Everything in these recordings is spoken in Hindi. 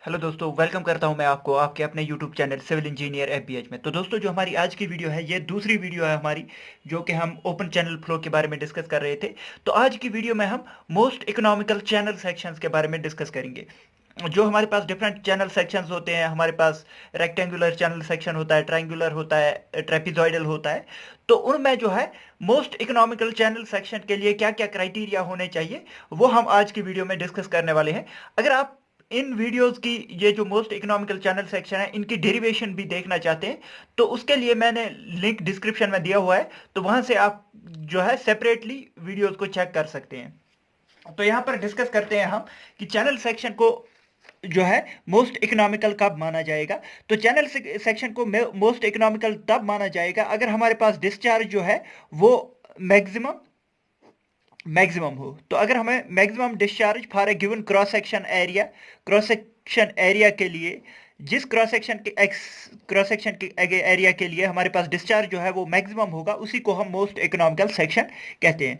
हेलो दोस्तों, वेलकम करता हूं मैं आपको आपके अपने YouTube channel civil engineer APH में। तो दोस्तों, जो हमारी आज की वीडियो है ये दूसरी वीडियो है हमारी, जो कि हम ओपन चैनल फ्लो के बारे में डिस्कस कर रहे थे। तो आज की वीडियो में हम मोस्ट इकोनॉमिकल चैनल सेक्शंस के बारे में डिस्कस करेंगे। जो हमारे पास डिफरेंट चैनल सेक्शंस होते हैं, हमारे पास रेक्टेंगुलर चैनल सेक्शन होता है, ट्रायंगुलर होता है, ट्रेपिजॉइडल होता है। तो उनमें जो है मोस्ट इकोनॉमिकल चैनल सेक्शन के लिए क्या क्या क्राइटेरिया होने चाहिए, वो हम आज की वीडियो में डिस्कस करने वाले हैं। अगर आप इन वीडियोस की ये जो मोस्ट इकोनॉमिकल चैनल सेक्शन है इनकी डेरिवेशन भी देखना चाहते हैं, तो उसके लिए मैंने लिंक डिस्क्रिप्शन में दिया हुआ है, तो वहां से आप जो है सेपरेटली वीडियोस को चेक कर सकते हैं। तो यहां पर डिस्कस करते हैं हम कि चैनल सेक्शन को जो है मोस्ट इकोनॉमिकल कब माना जाएगा। तो चैनल सेक्शन को मोस्ट इकोनॉमिकल तब माना जाएगा अगर हमारे पास डिस्चार्ज जो है वो मैक्सिमम मैक्सिमम हो। तो अगर हमें maximum discharge for a given cross section area के लिए, जिस क्रॉस सेक्शन के एरिया के लिए हमारे पास डिस्चार्ज जो है वो मैक्सिमम होगा, उसी को हम मोस्ट इकोनॉमिकल सेक्शन कहते हैं।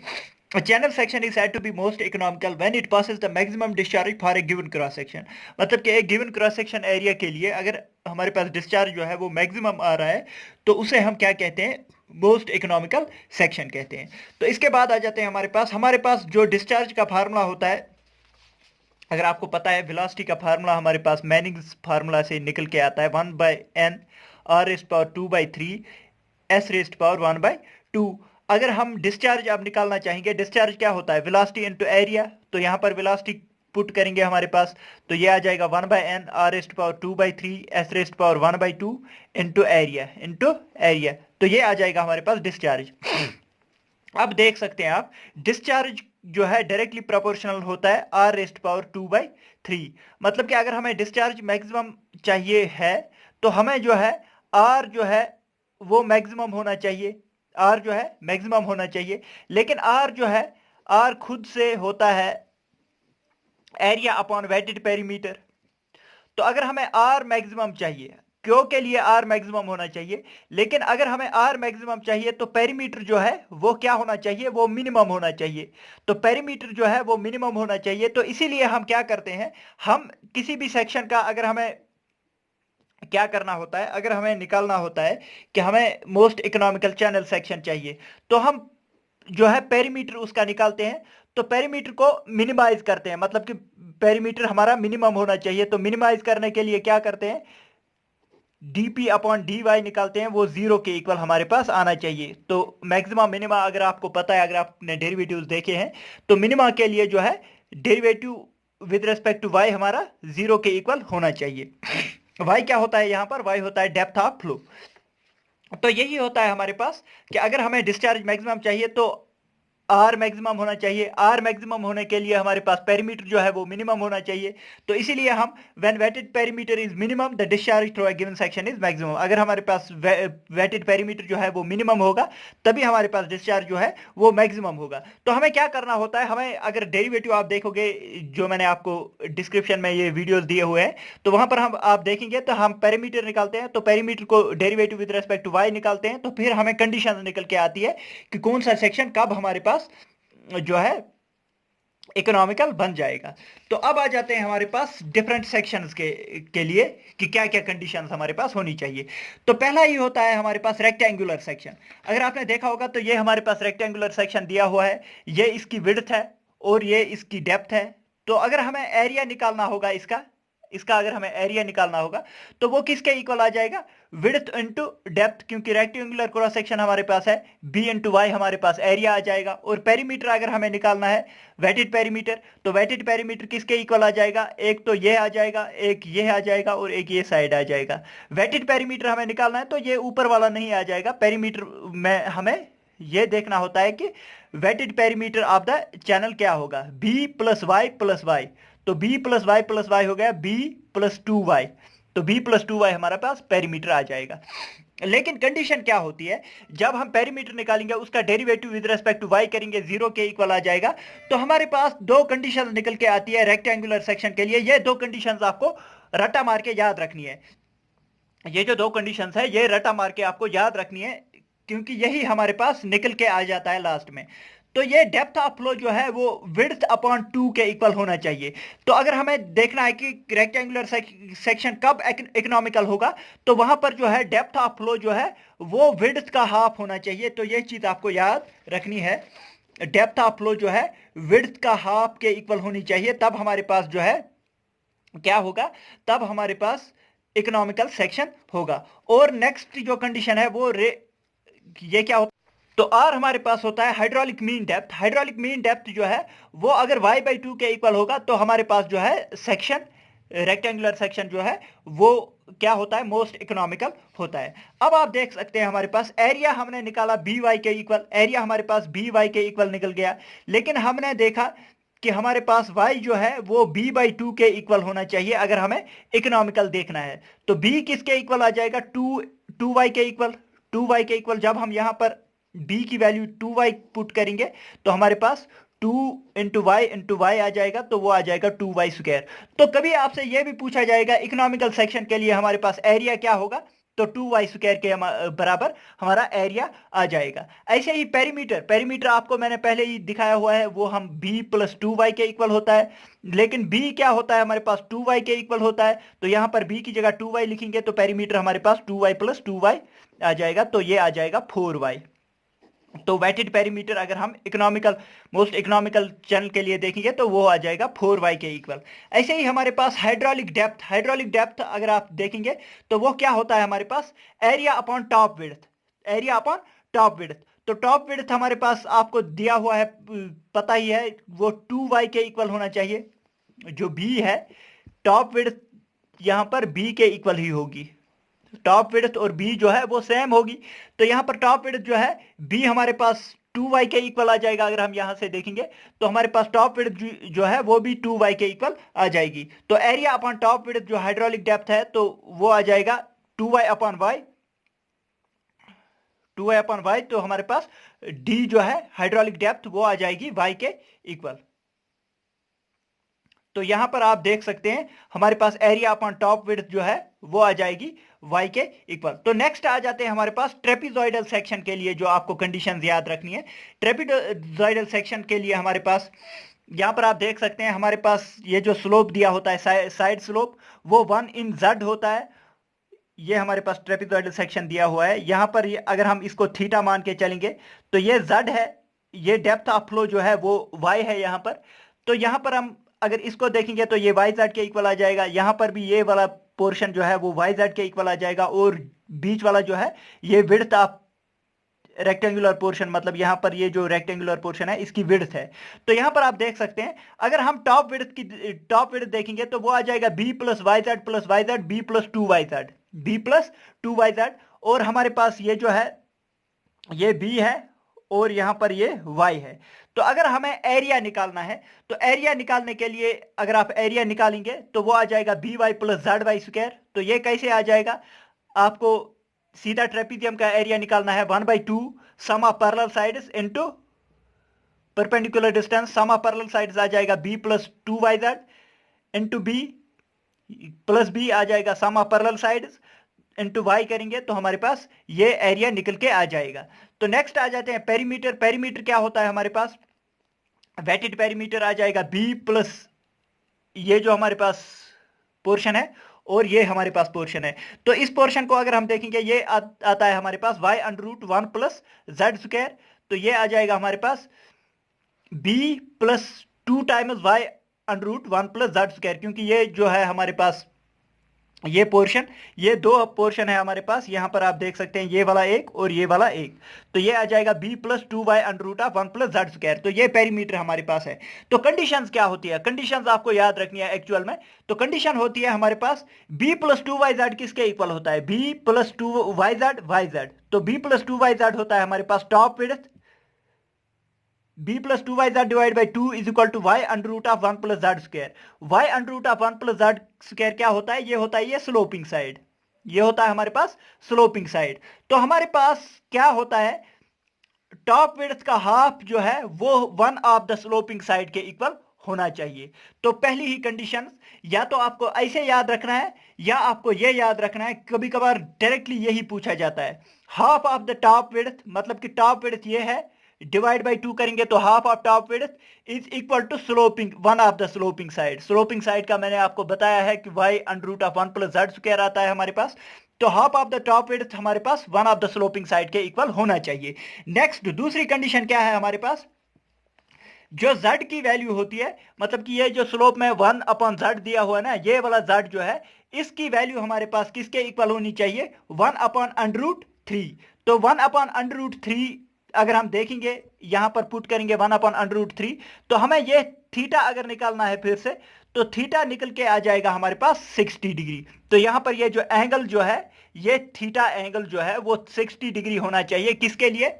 A channel section is said to be most economical when it passes the maximum discharge for a given cross section। मतलब कि एक गिवन क्रॉस सेक्शन एरिया के लिए अगर हमारे पास डिस्चार्ज जो है वो मैक्सिमम आ रहा है, तो उसे हम क्या कहते हैं? मोस्ट इकोनॉमिकल सेक्शन कहते हैं। तो इसके बाद आ जाते हैं हमारे पास जो डिस्चार्ज का फार्मूला होता है। अगर आपको पता है, वेलोसिटी का फार्मूला हमारे पास मैनिंग्स फार्मूला से निकल के आता है, 1/n r⁻²/3 s⁻1/2। अगर हम डिस्चार्ज अब निकालना चाहेंगे, डिस्चार्ज क्या होता है? Velocity into area. तो यहां पर वेलोसिटी पुट करेंगे हमारे पास, तो ये आ जाएगा 1/n r⁻²/3 s⁻1/2 into area. तो ये आ जाएगा हमारे पास डिस्चार्ज। अब देख सकते हैं आप, डिस्चार्ज जो है डायरेक्टली प्रोपोर्शनल होता है r⁻²/3। मतलब कि अगर हमें डिस्चार्ज मैक्सिमम चाहिए है, तो हमें जो है आर जो है वो मैक्सिमम होना चाहिए। आर जो है मैक्सिमम होना चाहिए, लेकिन आर जो है, आर खुद से होता है एरिया अपॉन वेटेड पेरीमीटर। तो अगर हमें आर मैक्सिमम चाहिए, क्यों के लिए आर मैक्सिमम होना चाहिए, लेकिन अगर हमें आर मैक्सिमम चाहिए तो पेरीमीटर जो है वो क्या होना चाहिए? वो मिनिमम होना चाहिए। तो पेरीमीटर जो है वो मिनिमम होना चाहिए। तो इसीलिए हम क्या करते हैं, हम किसी भी सेक्शन का अगर हमें क्या करना होता है, अगर हमें निकालना होता है कि हमें मोस्ट इकोनॉमिकल चैनल सेक्शन चाहिए, तो हम जो है पेरीमीटर उसका निकालते हैं। तो पेरीमीटर को मिनिमाइज करते हैं, मतलब कि पेरीमीटर हमारा मिनिमम होना चाहिए। तो मिनिमाइज करने के लिए क्या करते हैं? dp अपॉन dy निकालते हैं, वो जीरो के इक्वल हमारे पास आना चाहिए। तो मैक्सिमम मिनिमा अगर आपको पता है, अगर आपने डेरिवेटिव्स देखे हैं, तो मिनिमा के लिए जो है derivative with respect to y हमारा जीरो के इक्वल होना चाहिए। y क्या होता है? यहां पर y होता है डेप्थ ऑफ फ्लो। तो यही होता है हमारे पास कि अगर हमें डिस्चार्ज मैक्सिमम चाहिए तो आर मैक्सिमम होना चाहिए। आर मैक्सिमम होने के लिए हमारे पास पेरीमीटर जो है वो मिनिमम होना चाहिए। तो इसीलिए हम when wetted perimeter is minimum the discharge through a given section is maximum. अगर हमारे पास वेटेड पेरीमीटर जो है वो मिनिमम होगा, तभी हमारे पास डिस्चार्ज जो है वो मैक्सिमम होगा। तो हमें क्या करना होता है, हमें अगर डेरिवेटिव आप देखोगे, जो मैंने आपको डिस्क्रिप्शन में ये वीडियोस दिए हुए हैं, तो वहां पर हम आप देखेंगे तो हम पेरीमीटर निकालते हैं। तो पेरीमीटर को derivative with respect to Y निकालते हैं, तो फिर हमें कंडीशन निकल के आती है कि कौन सा सेक्शन कब हमारे पास जो है इकोनॉमिकल बन जाएगा। तो अब आ जाते हैं हमारे पास डिफरेंट सेक्शंस के लिए कि क्या क्या कंडीशंस हमारे पास होनी चाहिए। तो पहला ही होता है हमारे पास रेक्टेंगुलर सेक्शन। अगर आपने देखा होगा तो ये हमारे पास रेक्टेंगुलर सेक्शन दिया हुआ है, ये इसकी विड्थ है और ये इसकी डेप्थ है। तो अगर हमें एरिया निकालना होगा इसका इसका अगर हमें एरिया निकालना होगा, तो वो किसके इक्वल आ जाएगा? विड्थ इंटू डेप्थ, क्योंकि रेक्टेंगुलर क्रॉस सेक्शन हमारे पास है, बी इंटू वाई हमारे पास एरिया आ जाएगा। और पेरीमीटर अगर हमें निकालना है, वेटेड पेरीमीटर, तो वेटेड पेरीमीटर किसके इक्वल आ जाएगा? एक तो ये आ जाएगा, एक ये आ जाएगा और एक ये साइड आ जाएगा। वेटेड पेरीमीटर हमें निकालना है तो ये ऊपर वाला नहीं आ जाएगा। पेरीमीटर में हमें ये देखना होता है कि wetted perimeter of the channel क्या होगा? B plus Y. तो b प्लस वाई हो गया b +2y। तो b +2y हमारे पास पेरीमीटर आ जाएगा। लेकिन कंडीशन क्या होती है, जब हम पेरीमीटर निकालेंगे उसका derivative with respect to y करेंगे, जीरो के इक्वल आ जाएगा। तो हमारे पास दो कंडीशन निकल के आती है रेक्टेंगुलर सेक्शन के लिए। ये दो कंडीशन आपको रटा मार के याद रखनी है। ये जो दो कंडीशन है ये रटा मार के आपको याद रखनी है, क्योंकि यही हमारे पास निकल के आ जाता है लास्ट में। तो ये डेप्थ ऑफ फ्लो जो है वो विड्थ अपॉन 2 के इक्वल होना चाहिए। तो अगर हमें देखना है कि रेक्टेंगुलर सेक्शन कब इकोनॉमिकल होगा, तो वहां पर जो है डेप्थ ऑफ फ्लो जो है वो विड्थ का हाफ होना चाहिए। तो ये चीज आपको याद रखनी है, डेप्थ ऑफ फ्लो जो है विड्थ का हाफ के इक्वल होनी चाहिए, तब हमारे पास जो है क्या होगा, तब हमारे पास इकोनॉमिकल सेक्शन होगा। और नेक्स्ट जो कंडीशन है वो ये क्या होता है, तो आर हमारे पास होता है hydraulic mean depth. Hydraulic mean depth जो है वो अगर y/2 के इक्वल होगा तो हमारे पास जो है सेक्शन, रेक्टेंगुलर सेक्शन जो है वो क्या होता है, मोस्ट इकोनॉमिकल होता है। अब आप देख सकते हैं हमारे पास एरिया हमने निकाला by के इक्वल, एरिया हमारे पास by के इक्वल निकल गया, लेकिन हमने देखा कि हमारे पास y जो है वो b/2 के इक्वल होना चाहिए अगर हमें इकोनॉमिकल देखना है। तो b किसके इक्वल आ जाएगा, 2y के इक्वल। 2y के इक्वल जब हम यहां पर b की वैल्यू 2y पुट करेंगे तो हमारे पास 2 इंटू वाई आ जाएगा, तो वो आ जाएगा 2y²। तो कभी आपसे यह भी पूछा जाएगा इकोनॉमिकल सेक्शन के लिए हमारे पास एरिया क्या होगा, तो 2y² के बराबर हमारा एरिया आ जाएगा। ऐसे ही पेरीमीटर, पेरीमीटर आपको मैंने पहले ही दिखाया हुआ है, वो हम b+2y के इक्वल होता है। लेकिन b क्या होता है, हमारे पास 2y के इक्वल होता है। तो यहां पर b की जगह 2y लिखेंगे तो पेरीमीटर हमारे पास 2y+2y आ जाएगा, तो ये आ जाएगा 4y। तो वेटेड पेरीमीटर अगर हम इकोनॉमिकल, मोस्ट इकोनॉमिकल चैनल के लिए देखेंगे तो वो आ जाएगा 4y के इक्वल। ऐसे ही हमारे पास हाइड्रोलिक डेप्थ, हाइड्रोलिक डेप्थ अगर आप देखेंगे तो वो क्या होता है हमारे पास, area upon top width, area upon top width. तो टॉप विड्थ हमारे पास आपको दिया हुआ है, पता ही है, वो 2y के इक्वल होना चाहिए। जो b है, टॉप विड्थ यहां पर b के इक्वल ही होगी, टॉप विड्थ और बी जो है वो सेम होगी। तो यहां पर टॉप विड्थ जो है बी हमारे पास 2y के इक्वल आ जाएगा। अगर हम यहां से देखेंगे तो हमारे पास टॉप विड्थ जो है वो भी 2y के इक्वल आ जाएगी। तो एरिया अपॉन टॉप विड्थ जो हाइड्रोलिक डेप्थ है तो वो आ जाएगा 2y/y, 2y/y। तो हमारे पास d जो है हाइड्रोलिक डेप्थ वो आ जाएगी y के इक्वल। तो यहां पर आप देख सकते हैं हमारे पास एरिया अपॉन टॉप विड्थ जो है वो आ जाएगी y के इक्वल। तो नेक्स्ट आ जाते हैं हमारे पास ट्रेपिजॉइडल सेक्शन के लिए, जो आपको कंडीशंस याद रखनी है। ट्रेपिजॉइडल सेक्शन के लिए हमारे पास यहां पर आप देख सकते हैं हमारे पास ये जो स्लोप दिया होता है, साइड स्लोप, वो 1/z होता है। ये हमारे पास ट्रेपिजॉइडल सेक्शन दिया हुआ है। यहां पर अगर हम इसको थीटा मान के चलेंगे तो ये z है, ये डेप्थ ऑफ फ्लो जो है वो y है यहां पर। तो यहां पर हम अगर इसको देखेंगे तो ये yz के इक्वल आ जाएगा, यहां पर भी ये वाला पोर्शन जो है वो yz के इक्वल आ जाएगा, और बीच वाला जो है ये विड्थ ऑफ रेक्टेंगुलर पोर्शन, मतलब यहां पर ये जो रेक्टेंगुलर पोर्शन है इसकी विड्थ है। तो यहां पर आप देख सकते हैं अगर हम टॉप विड्थ देखेंगे तो वो आ जाएगा b+yz+yz b+2yz, b+2yz। और हमारे पास ये जो है ये b है और यहां पर ये y है। तो अगर हमें एरिया निकालना है तो एरिया निकालने के लिए अगर आप एरिया निकालेंगे तो वो आ जाएगा by+zy²। तो ये कैसे आ जाएगा, आपको सीधा ट्रेपीजियम का एरिया निकालना है 1/2 sum of parallel sides into perpendicular distance. Sum of parallel sides आ जाएगा b+2yz इनटू b आ जाएगा sum of parallel sides into y करेंगे तो हमारे पास ये एरिया निकल के आ जाएगा। तो नेक्स्ट आ जाते हैं पेरीमीटर। पेरीमीटर क्या होता है हमारे पास, वेटेड पेरीमीटर आ जाएगा b+ ये जो हमारे पास पोर्शन है और ये हमारे पास पोर्शन है। तो इस पोर्शन को अगर हम देखेंगे ये आता है हमारे पास y√1+z²। तो ये आ जाएगा हमारे पास b+2 टाइम्स y√1+z², क्योंकि ये जो है हमारे पास ये पोर्शन, ये दो पोर्शन है हमारे पास, यहां पर आप देख सकते हैं ये वाला एक और ये वाला एक। तो ये आ जाएगा b+2y√1+z²। तो ये पेरीमीटर हमारे पास है। तो कंडीशंस क्या होती है, कंडीशंस आपको याद रखनी है एक्चुअल में। तो कंडीशन होती है हमारे पास b+2yz किसके इक्वल होता है, b+2yz yz। तो b+2yz होता है हमारे पास top width, b+2yz divide by 2 is equal to y√1+z²। y√1+z² क्या होता है, ये होता है ये स्लोपिंग साइड, ये होता है हमारे पास स्लोपिंग साइड। तो हमारे पास क्या होता है, टॉप विड्थ का हाफ जो है वो 1 ऑफ द स्लोपिंग साइड के इक्वल होना चाहिए। तो पहली ही कंडीशन, या तो आपको ऐसे याद रखना है या आपको ये याद रखना है, कभी कभार डायरेक्टली यही पूछा जाता है, half of the top width, मतलब कि टॉप विड्थ ये है, डिवाइड बाई 2 करेंगे तो half of top width is equal to sloping one of the sloping side. Sloping side का मैंने आपको बताया है कि y under root of 1 plus Z square आता है हमारे पास। तो half of the top width हमारे पास one of the sloping side के इक्वल होना चाहिए। नेक्स्ट दूसरी कंडीशन क्या है हमारे पास, जो z की वैल्यू होती है, मतलब कि ये जो स्लोप में 1 अपॉन z दिया हुआ है ना, ये वाला z जो है इसकी वैल्यू हमारे पास किसके इक्वल होनी चाहिए, 1 अपॉन अंडर रूट 3। तो 1 अपॉन अंडर रूट 3 अगर हम देखेंगे यहां पर पुट करेंगे 1 अपॉन अंडर रूट 3, तो हमें ये थीटा अगर निकालना है फिर से, तो थीटा निकल के आ जाएगा हमारे पास 60 डिग्री। तो यहां पर ये जो एंगल जो है, ये थीटा एंगल जो है वो 60 डिग्री होना चाहिए, किसके लिए,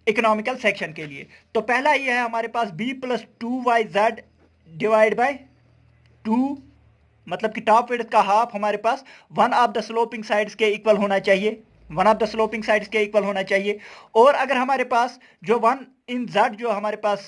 इकोनॉमिकल सेक्शन के लिए। तो पहला ये है हमारे पास b plus 2yz divide by 2, मतलब कि टॉप विड्थ का हाफ हमारे पास one of the sloping sides के इक्वल होना चाहिए, one of the sloping sides के इक्वल होना चाहिए। और अगर हमारे पास जो 1 इन z जो हमारे पास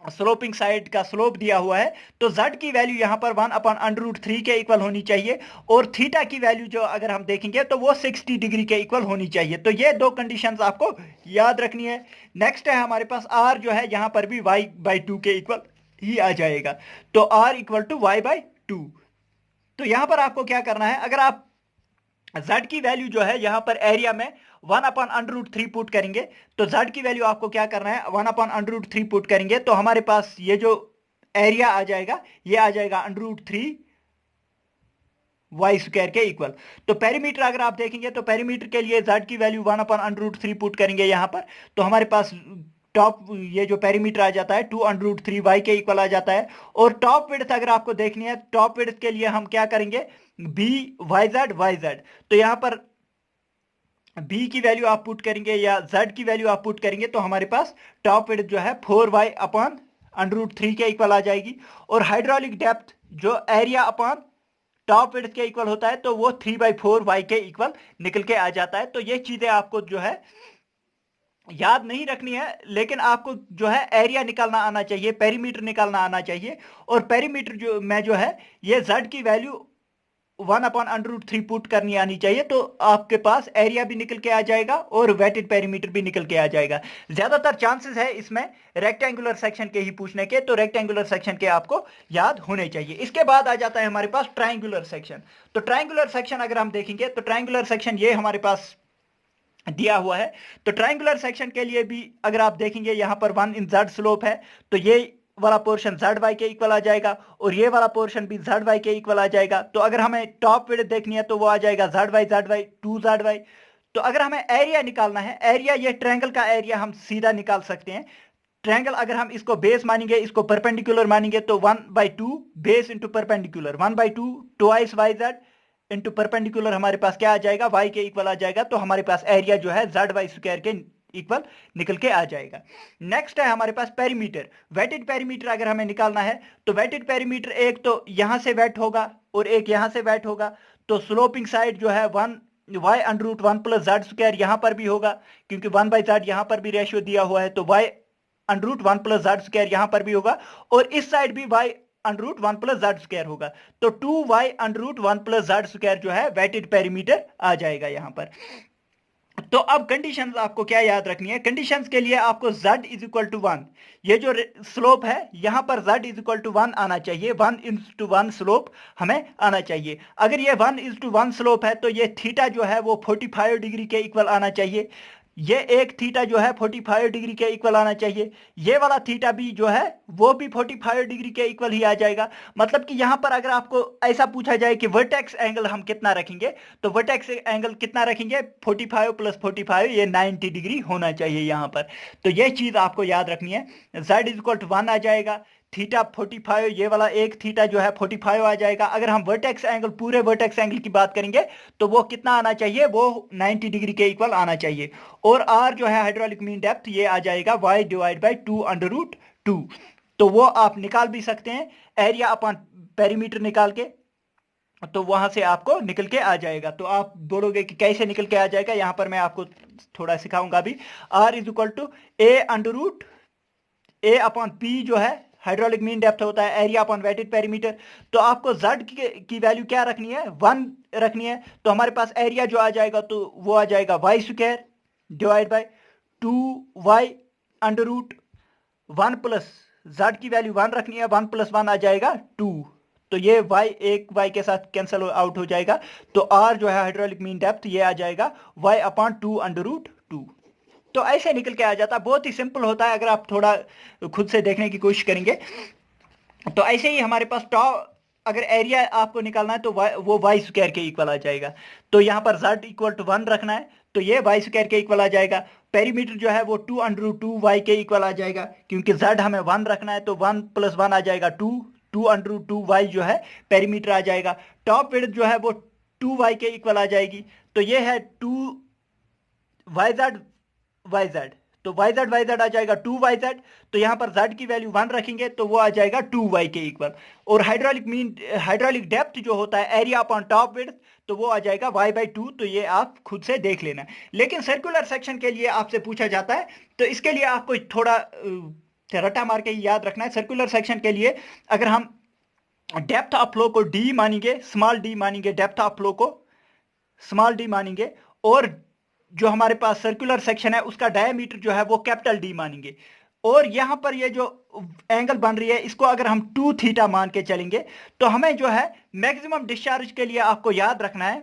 स्लोपिंग साइड का स्लोप दिया हुआ है, तो z की वैल्यू यहां पर 1 अपॉन अंडर रूट 3 के इक्वल होनी चाहिए, और थीटा की वैल्यू जो अगर हम देखेंगे तो वो 60 डिग्री के इक्वल होनी चाहिए। तो ये दो कंडीशंस आपको याद रखनी है। नेक्स्ट है हमारे पास r जो है यहां पर भी y बाई 2 के इक्वल ही आ जाएगा, तो r equal to y by 2। तो यहां पर आपको क्या करना है, अगर आप z की वैल्यू जो है यहां पर एरिया में 1 अपॉन अंडर रूट 3 पुट करेंगे, तो z की वैल्यू आपको क्या करना है, 1 अपॉन अंडर रूट 3 पुट करेंगे, तो हमारे पास ये जो एरिया आ जाएगा ये आ जाएगा अंडर रूट 3 वाई स्क्वायर के इक्वल। तो पेरीमीटर अगर आप देखेंगे तो पेरीमीटर के लिए z की value 1 upon under root 3 put करेंगे यहां पर, तो हमारे पास टॉप ये जो पेरीमीटर आ जाता है 2 अंडर रूट 3 वाई के इक्वल आ जाता है। और टॉप विड्थ अगर आपको देखनी है, टॉप विड्थ के लिए हम क्या करेंगे, बी वाई जेड। तो यहां पर b की वैल्यू आप पुट करेंगे या z की वैल्यू आप पुट करेंगे, तो हमारे पास टॉप विड्थ जो है 4y अपॉन अंडर रूट 3 के इक्वल आ जाएगी। और हाइड्रोलिक डेप्थ जो एरिया अपॉन टॉप विड्थ के इक्वल होता है, तो वो 3/4 y के इक्वल निकल के आ जाता है। तो ये चीजें आपको जो है याद नहीं रखनी है, लेकिन आपको जो है एरिया निकालना आना चाहिए, पेरीमीटर निकालना आना चाहिए। और पेरीमीटर जो में जो है ये z की value 1 upon under root 3 put करनी आनी चाहिए, तो आपके पास एरिया भी निकल के आ जाएगा और वेटेड पेरीमीटर भी निकल के आ जाएगा। ज्यादातर चांसेस है इसमें रेक्टेंगुलर सेक्शन के ही पूछने के, तो रेक्टेंगुलर सेक्शन के आपको याद होने चाहिए। इसके बाद आ जाता है हमारे पास ट्रायंगुलर सेक्शन। तो ट्रायंगुलर सेक्शन अगर हम देखेंगे तो ट्रायंगुलर सेक्शन ये हमारे पास दिया हुआ है। तो ट्रायंगुलर सेक्शन के लिए भी अगर आप देखेंगे यहां पर 1 इन z स्लोप है, तो ये वाला पोर्शन जेड वाई के इक्वल आ जाएगा, और ये वाला पोर्शन भी जेड वाई के इक्वल आ जाएगा। तो अगर हमें टॉप विड्थ देखनी है तो वो आ जाएगा जेड वाई 2 जेड वाई। तो अगर हमें एरिया निकालना है, एरिया ये ट्रायंगल का एरिया हम सीधा निकाल सकते हैं। ट्रायंगल अगर हम इसको बेस मानेंगे, इसको परपेंडिकुलर मानेंगे, तो 1/2 base into perpendicular, 1/2 twice Y Z into perpendicular हमारे पास क्या आ जाएगा, y के इक्वल आ जाएगा। तो हमारे पास एरिया जो है जेड वाई स्क्वायर के इक्वल निकल के आ जाएगा। नेक्स्ट है हमारे पास पेरीमीटर। वेटेड पेरीमीटर अगर हमें निकालना है, तो वेटेड पेरीमीटर एक तो यहां से वेट होगा और एक यहां से वेट होगा। तो स्लोपिंग साइड जो है 1 y under root 1 plus Z square यहां पर भी होगा, क्योंकि 1/z यहां पर भी रेशियो दिया हुआ है, तो y under root 1 plus Z square यहां पर भी होगा, और इस साइड भी y under root 1 plus Z square होगा। तो 2y under root 1 plus Z square जो है वेटेड पेरीमीटर आ जाएगा यहां पर। तो अब कंडीशंस आपको क्या याद रखनी है, कंडीशंस के लिए आपको z इज इक्वल टू 1, ये जो स्लोप है यहां पर z इज इक्वल टू 1 आना चाहिए, 1 इज टू 1 स्लोप हमें आना चाहिए। अगर ये 1 इज टू 1 स्लोप है, तो ये थीटा जो है वो 45 डिग्री के इक्वल आना चाहिए। ये एक थीटा जो है 45 डिग्री के इक्वल आना चाहिए, ये वाला थीटा भी जो है वो भी 45 डिग्री के इक्वल ही आ जाएगा। मतलब कि यहां पर अगर आपको ऐसा पूछा जाए कि वर्टेक्स एंगल हम कितना रखेंगे, तो वर्टेक्स एंगल कितना रखेंगे, 45 प्लस 45, ये 90 डिग्री होना चाहिए यहां पर। तो ये चीज आपको याद रखनी है। z इज इक्वल टू 1 आ जाएगा, थीटा 45, ये वाला एक थीटा जो है 45 आ जाएगा। अगर हम वर्टेक्स एंगल, पूरे वर्टेक्स एंगल की बात करेंगे, तो वो कितना आना चाहिए, वो 90 डिग्री के इक्वल आना चाहिए। और आर जो है हाइड्रोलिक मीन डेप्थ, ये आ जाएगा y divide by 2 under root 2। तो वो आप निकाल भी सकते हैं एरिया अपॉन पेरीमीटर निकाल के, तो वहां से आपको निकल के आ जाएगा। तो आप बोलोगे कि कैसे निकल के आ जाएगा, यहां पर मैं आपको थोड़ा सिखाऊंगा भी। R is equal to A under root A upon P जो है हाइड्रोलिक मीन डेप्थ होता है, एरिया अपॉन वेटेड पेरीमीटर। तो आपको z की वैल्यू क्या रखनी है, 1 रखनी है। तो हमारे पास एरिया जो आ जाएगा, तो वो आ जाएगा Y square divide by 2y under root 1 plus z की वैल्यू 1 रखनी है, 1 प्लस 1 आ जाएगा 2, तो ये y एक y के साथ कैंसिल आउट हो जाएगा, तो r जो है हाइड्रोलिक मीन डेप्थ ये आ जाएगा y अपॉन 2 अंडर रूट 2। तो ऐसे निकल के आ जाता है, बहुत ही सिंपल होता है अगर आप थोड़ा खुद से देखने की कोशिश करेंगे। तो ऐसे ही हमारे पास टॉप, अगर एरिया आपको निकालना है तो वो वाई स्क्वायर के इक्वल आ जाएगा, तो यहाँ पर z इक्वल टू 1 रखना है, तो ये वाई स्क्वायर के इक्वल आ जाएगा। पेरीमीटर जो है वो 2 अंडर रूट 2 वाई के इक्वल आ जाएगा, क्योंकि z हमें 1 रखना है, तो 1 प्लस 1 आ जाएगा 2, 2 अंडर रूट 2 वाई जो है पेरीमीटर आ जाएगा। टॉप विड्थ जो है वो 2 वाई के इक्वल आ जाएगी, तो ये है 2 वाई जेड वाई जेड, तो वाई जेड आ जाएगा 2 YZ, तो यहां पर z की वैल्यू 1 रखेंगे तो वो आ जाएगा 2y के इक्वल। और हाइड्रोलिक डेप्थ जो होता है एरिया अपॉन टॉप विड्थ, तो वो आ जाएगा y/2, तो ये आप खुद से देख लेना। लेकिन सर्कुलर सेक्शन के लिए आपसे पूछा जाता है, तो इसके लिए आपको थोड़ा रट्टा मार के याद रखना है। सर्कुलर सेक्शन के लिए अगर हम डेप्थ ऑफ फ्लो को d मानेंगे, स्मॉल d मानेंगे, डेप्थ ऑफ फ्लो को स्मॉल d मानेंगे, और जो हमारे पास सर्कुलर सेक्शन है उसका डायमीटर जो है वो कैपिटल डी मानेंगे, और यहां पर ये जो एंगल बन रही है इसको अगर हम 2 थीटा मान के चलेंगे, तो हमें जो है मैक्सिमम डिस्चार्ज के लिए आपको याद रखना है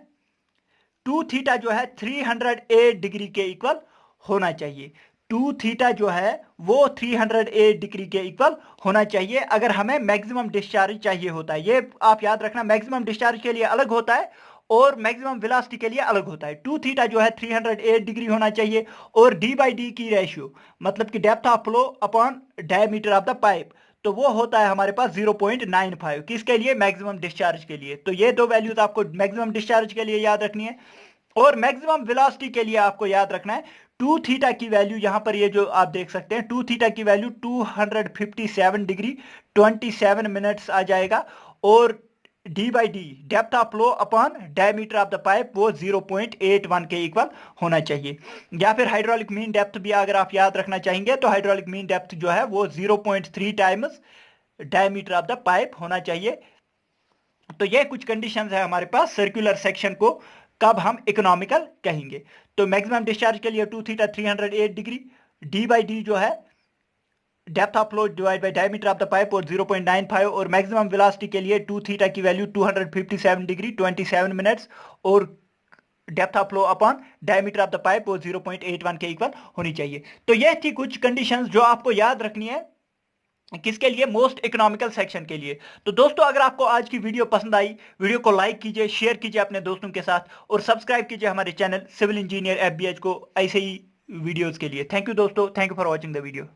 2 थीटा जो है 308 डिग्री के इक्वल होना चाहिए। 2 थीटा जो है वो 308 डिग्री के इक्वल होना चाहिए अगर हमें मैक्सिमम डिस्चार्ज चाहिए होता है। ये आप याद रखना, मैक्सिमम डिस्चार्ज के लिए अलग होता है और मैक्सिमम वेलोसिटी के लिए अलग होता है। 2 थीटा जो है 308 डिग्री होना चाहिए, और डी बाई डी की रेशियो मतलब कि depth of flow upon diameter of the pipe, तो वो होता है हमारे पास 0.95, किसके लिए, मैक्सिमम डिस्चार्ज के लिए। तो ये दो वैल्यूज आपको मैक्सिमम डिस्चार्ज के लिए याद रखनी है। और मैक्सिमम वेलोसिटी के लिए आपको याद रखना है 2 थीटा की वैल्यू, यहां पर ये जो आप देख सकते हैं 2 थीटा की वैल्यू 257 डिग्री 27 मिनट्स आ जाएगा, और D by D depth of flow upon diameter of the pipe वो 0.81 के इक्वल होना चाहिए। या फिर हाइड्रोलिक मीन डेप्थ भी अगर आप याद रखना चाहेंगे तो हाइड्रोलिक मीन डेप्थ जो है वो 0.3 times diameter of the pipe होना चाहिए। तो ये कुछ कंडीशंस है हमारे पास सर्कुलर सेक्शन को कब हम इकोनॉमिकल कहेंगे। तो मैक्सिमम डिस्चार्ज के लिए 2 theta 308 degree, D by D जो है depth of flow divide by diameter of the pipe और 0.95, और मैक्सिमम वेलोसिटी के लिए 2 थीटा की वैल्यू 257 डिग्री 27 मिनट्स और depth of flow upon diameter of the pipe और 0.81 के इक्वल होनी चाहिए। तो ये थी कुछ कंडीशंस जो आपको याद रखनी है, किसके लिए, मोस्ट इकोनॉमिकल सेक्शन के लिए। तो दोस्तों अगर आपको आज की वीडियो पसंद आई, वीडियो को लाइक कीजिए, शेयर कीजिए अपने दोस्तों के साथ, और सब्सक्राइब कीजिए हमारे चैनल सिविल इंजीनियर FBH को ऐसे ही वीडियोस के लिए। थैंक यू दोस्तों, thank you for watching the video.